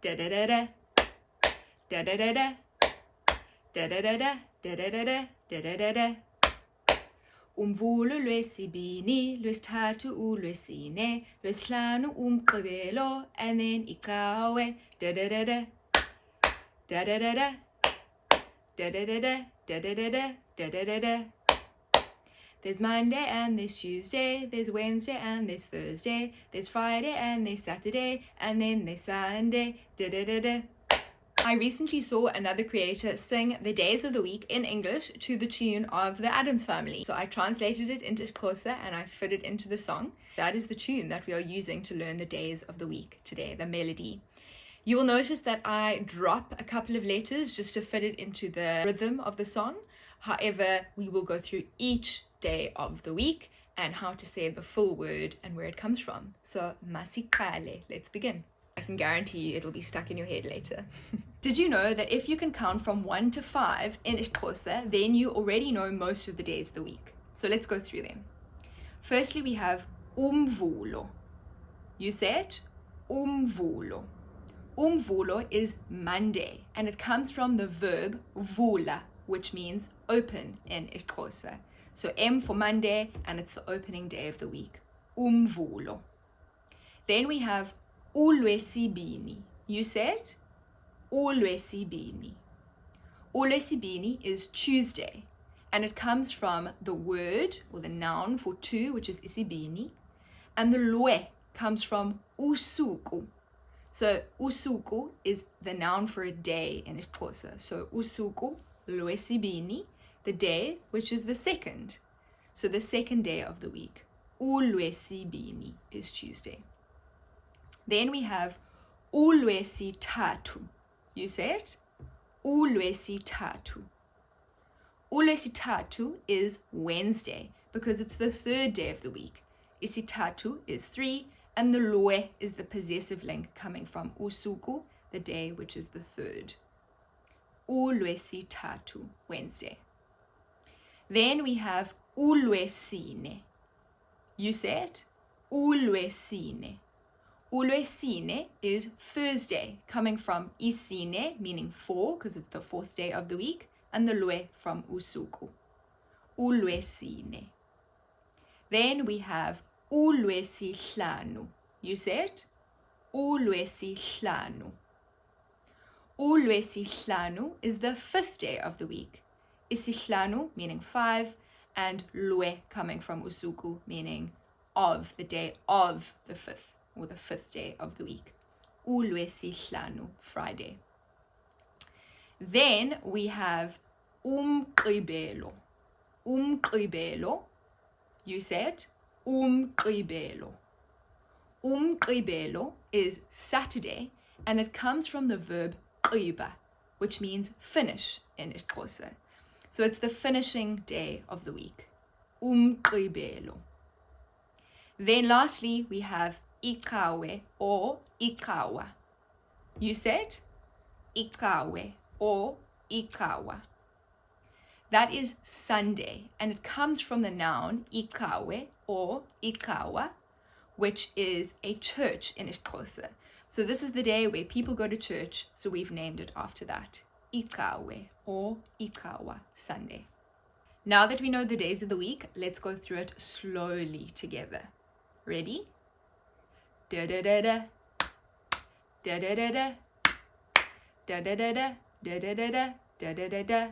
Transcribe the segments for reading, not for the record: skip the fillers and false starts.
da da da da, da da da da, da da da da, da da da da, da da da da. Umvulo lwesibini, lwesithathu ulwesine, lwesihlanu umgqibelo, and then icawe, da da da da, da da da da, da da da da, da da da da, da da da da. There's Monday and there's Tuesday, there's Wednesday and there's Thursday, there's Friday and there's Saturday, and then there's Sunday, da da da da. I recently saw another creator sing the days of the week in English to the tune of the Addams Family. So I translated it into Xhosa and I fit it into the song. That is the tune that we are using to learn the days of the week today, the melody. You will notice that I drop a couple of letters just to fit it into the rhythm of the song. However, we will go through each day of the week and how to say the full word and where it comes from. So, masiqale, let's begin. I can guarantee you it'll be stuck in your head later. Did you know that if you can count from 1 to 5 in isiXhosa, then you already know most of the days of the week? So let's go through them. Firstly, we have umvulo. You say it? Umvulo. Umvulo is Monday, and it comes from the verb vula, which means open in isiXhosa. So M for Monday, and it's the opening day of the week. Umvulo. Then we have ulwesibini. You say it? Ulwesibini. Ulwesibini is Tuesday, and it comes from the word or the noun for two, which is isibini, and the lwe comes from usuku. So usuku is the noun for a day in isiXhosa. So usuku lwesibini, the day which is the second. So the second day of the week. Ulwesibini is Tuesday. Then we have ulwesithathu. You say it? Ulwesithathu. Ulwesithathu is Wednesday because it's the third day of the week. Isithathu is 3, and the lwe is the possessive link coming from usuku, the day which is the third. Ulwesithathu, Wednesday. Then we have ulwesine. You say it? Ulwesine. Ulwesine is Thursday, coming from isine, meaning 4, because it's the fourth day of the week, and the lwe from usuku. Ulwesine. Then we have ulwesihlanu. You say it? Ulwesihlanu. Ulwesihlanu is the 5th day of the week. Isihlanu, meaning 5, and lwe coming from usuku, meaning of, the day of the 5th, or the 5th day of the week. Ulwesihlanu, Friday. Then we have umgqibelo. Umgqibelo. You say it? Umgqibelo. Umgqibelo is Saturday, and it comes from the verb gqiba, which means finish in isiXhosa. So it's the finishing day of the week. Umgqibelo. Then lastly, we have icawe or icawa. You say it? Icawe or icawa. That is Sunday, and it comes from the noun icawe or icawa, which is a church in isiXhosa. So this is the day where people go to church, so we've named it after that. Icawe or icawa, Sunday. Now that we know the days of the week, let's go through it slowly together. Ready? Da da da da, da da da da, da da da da, da da da da, da da da da.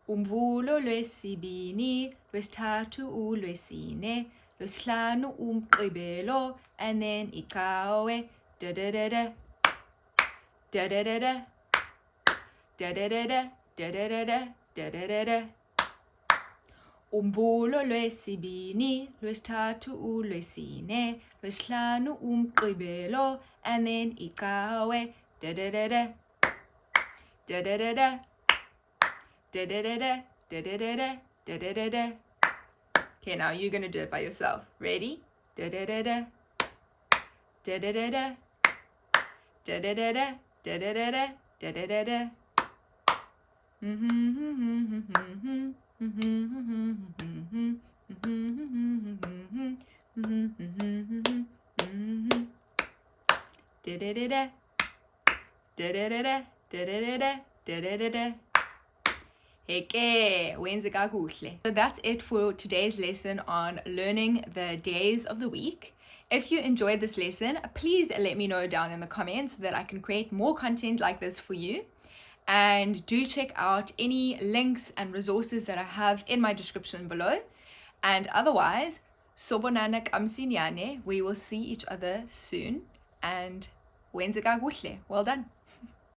Umvulo lwesibini, lwesithathu ulwesine, lwesihlanu umgqibelo, and then icawe, da da da da, da da da da, da da da da, da da da da, da da da da. Umvulo lwesibini, lwesithathu ulwesine, lwesihlanu umgqibelo, and then icawe, da da da da, da da da da, da da da da, da da da da, da da da da. Okay, now you're gonna do it by yourself. Ready? Da da da da, da da da da, da da da da, da da da da, da da da da. Da-da-da-da. Da-da-da-da. Da-da-da-da. Da-da-da-da. Heke, wenza kakuhle. So that's it for today's lesson on learning the days of the week. If you enjoyed this lesson, please let me know down in the comments so that I can create more content like this for you. And do check out any links and resources that I have in my description below. And otherwise, sobonana kamsinyane. We will see each other soon. And wenza kakuhle. Well done.